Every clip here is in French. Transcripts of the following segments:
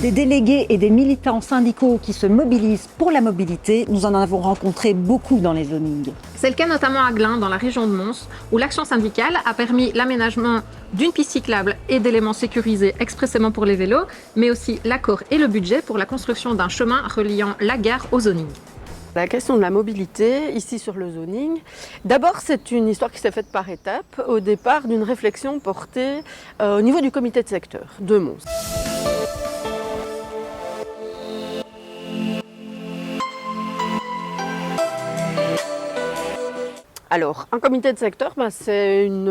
Des délégués et des militants syndicaux qui se mobilisent pour la mobilité, nous en avons rencontré beaucoup dans les zonings. C'est le cas notamment à Glun, dans la région de Mons, où l'action syndicale a permis l'aménagement d'une piste cyclable et d'éléments sécurisés expressément pour les vélos, mais aussi l'accord et le budget pour la construction d'un chemin reliant la gare au zoning. La question de la mobilité, ici sur le zoning, d'abord c'est une histoire qui s'est faite par étapes, au départ d'une réflexion portée au niveau du comité de secteur de Mons. Alors, un comité de secteur, c'est une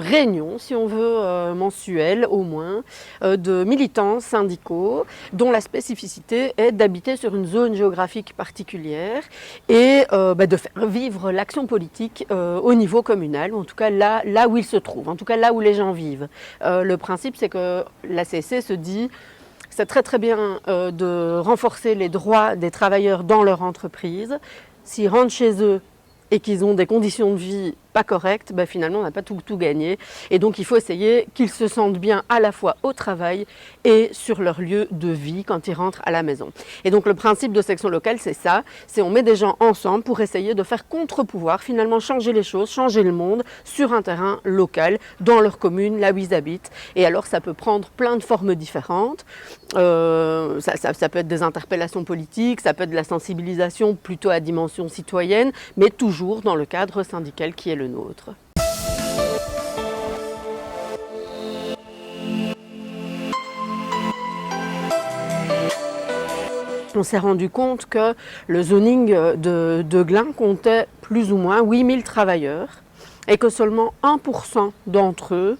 réunion, si on veut, mensuelle au moins, de militants syndicaux dont la spécificité est d'habiter sur une zone géographique particulière et de faire vivre l'action politique au niveau communal, ou en tout cas là où il se trouve, en tout cas là où les gens vivent. Le principe, c'est que la CSC se dit c'est très bien de renforcer les droits des travailleurs dans leur entreprise. S'ils rentrent chez eux et qu'ils ont des conditions de vie pas correctes, finalement on n'a pas tout gagné. Et donc il faut essayer qu'ils se sentent bien à la fois au travail et sur leur lieu de vie quand ils rentrent à la maison. Et donc le principe de section locale, c'est ça, c'est on met des gens ensemble pour essayer de faire contre-pouvoir, finalement changer les choses, changer le monde sur un terrain local, dans leur commune, là où ils habitent. Et alors ça peut prendre plein de formes différentes. Ça peut être des interpellations politiques, ça peut être de la sensibilisation plutôt à dimension citoyenne, mais toujours dans le cadre syndical qui est le nôtre. On s'est rendu compte que le zoning de Glun comptait plus ou moins 8000 travailleurs et que seulement 1% d'entre eux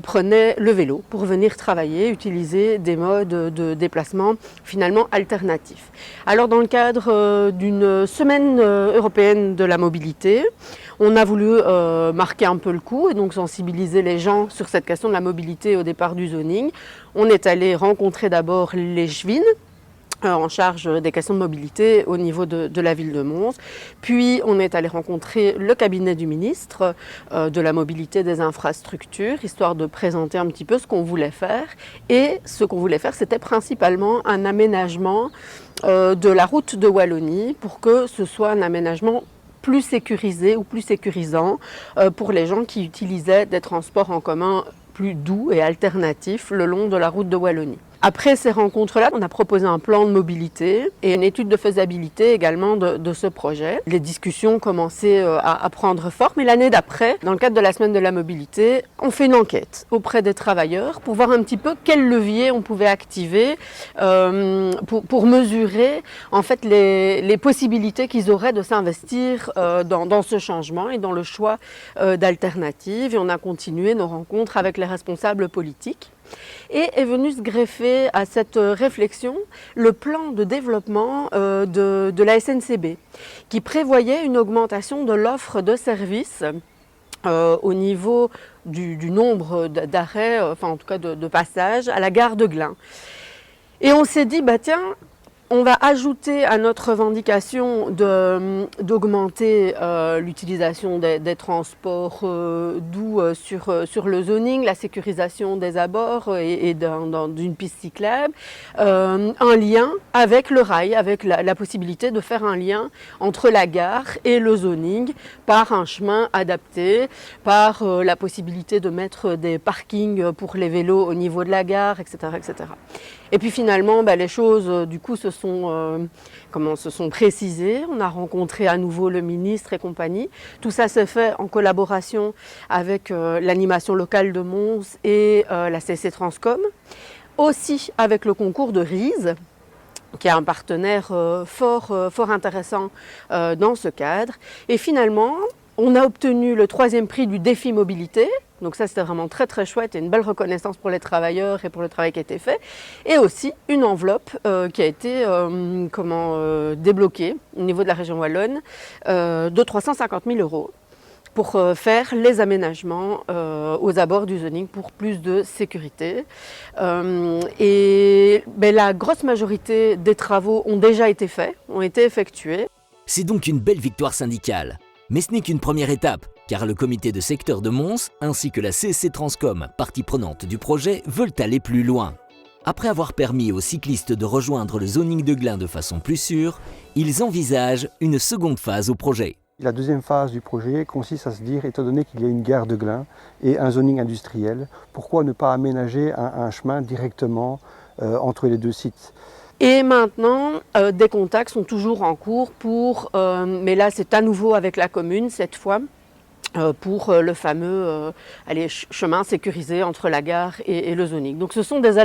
prenaient le vélo pour venir travailler, utiliser des modes de déplacement finalement alternatifs. Alors dans le cadre d'une semaine européenne de la mobilité, on a voulu marquer un peu le coup et donc sensibiliser les gens sur cette question de la mobilité au départ du zoning. On est allé rencontrer d'abord les Schwinn, en charge des questions de mobilité au niveau de la ville de Mons. Puis on est allé rencontrer le cabinet du ministre de la mobilité des infrastructures, histoire de présenter un petit peu ce qu'on voulait faire. Et ce qu'on voulait faire, c'était principalement un aménagement de la route de Wallonie pour que ce soit un aménagement plus sécurisé ou plus sécurisant pour les gens qui utilisaient des transports en commun plus doux et alternatifs le long de la route de Wallonie. Après ces rencontres-là, on a proposé un plan de mobilité et une étude de faisabilité également de ce projet. Les discussions commençaient à prendre forme et l'année d'après, dans le cadre de la semaine de la mobilité, on fait une enquête auprès des travailleurs pour voir un petit peu quel levier on pouvait activer pour mesurer en fait les possibilités qu'ils auraient de s'investir dans ce changement et dans le choix d'alternatives. Et on a continué nos rencontres avec les responsables politiques. Et est venu se greffer à cette réflexion le plan de développement de la SNCB, qui prévoyait une augmentation de l'offre de services au niveau du nombre d'arrêts, enfin en tout cas de passages, à la gare de Glun. Et on s'est dit, tiens, on va ajouter à notre revendication d'augmenter l'utilisation des transports doux sur le zoning, la sécurisation des abords et d'une piste cyclable, un lien avec le rail, avec la possibilité de faire un lien entre la gare et le zoning par un chemin adapté, par la possibilité de mettre des parkings pour les vélos au niveau de la gare, etc. etc. Et puis finalement, les choses du coup se sont précisées. On a rencontré à nouveau le ministre et compagnie. Tout ça s'est fait en collaboration avec l'animation locale de Mons et la CSC Transcom. Aussi avec le concours de RISE, qui est un partenaire fort intéressant dans ce cadre. Et finalement, on a obtenu le 3e prix du défi mobilité. Donc ça, c'était vraiment très chouette et une belle reconnaissance pour les travailleurs et pour le travail qui a été fait. Et aussi une enveloppe qui a été débloquée au niveau de la région wallonne de 350 000 € pour faire les aménagements aux abords du zoning pour plus de sécurité. La grosse majorité des travaux ont déjà été faits, ont été effectués. C'est donc une belle victoire syndicale. Mais ce n'est qu'une première étape, car le comité de secteur de Mons, ainsi que la CSC Transcom, partie prenante du projet, veulent aller plus loin. Après avoir permis aux cyclistes de rejoindre le zoning de Glun de façon plus sûre, ils envisagent une seconde phase au projet. La deuxième phase du projet consiste à se dire, étant donné qu'il y a une gare de Glun et un zoning industriel, pourquoi ne pas aménager un chemin directement entre les deux sites? Et maintenant, des contacts sont toujours en cours mais là c'est à nouveau avec la commune cette fois, pour le fameux chemin sécurisé entre la gare et le zoning. Donc ce sont des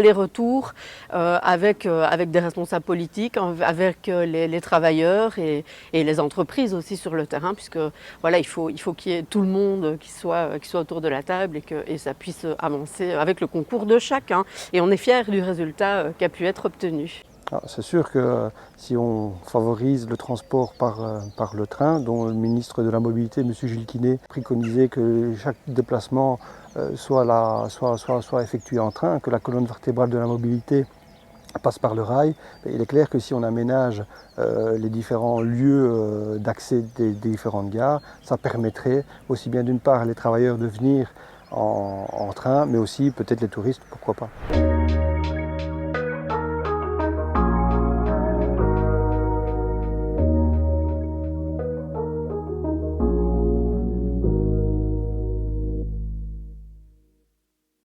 avec des responsables politiques, avec les travailleurs et les entreprises aussi sur le terrain, puisque voilà, il faut qu'il y ait tout le monde qui soit autour de la table et ça puisse avancer avec le concours de chacun. Et on est fiers du résultat qui a pu être obtenu. C'est sûr que si on favorise le transport par le train, dont le ministre de la Mobilité, M. Gilles Quinet, préconisait que chaque déplacement soit effectué en train, que la colonne vertébrale de la mobilité passe par le rail, il est clair que si on aménage les différents lieux d'accès des différentes gares, ça permettrait aussi bien d'une part les travailleurs de venir en train, mais aussi peut-être les touristes, pourquoi pas.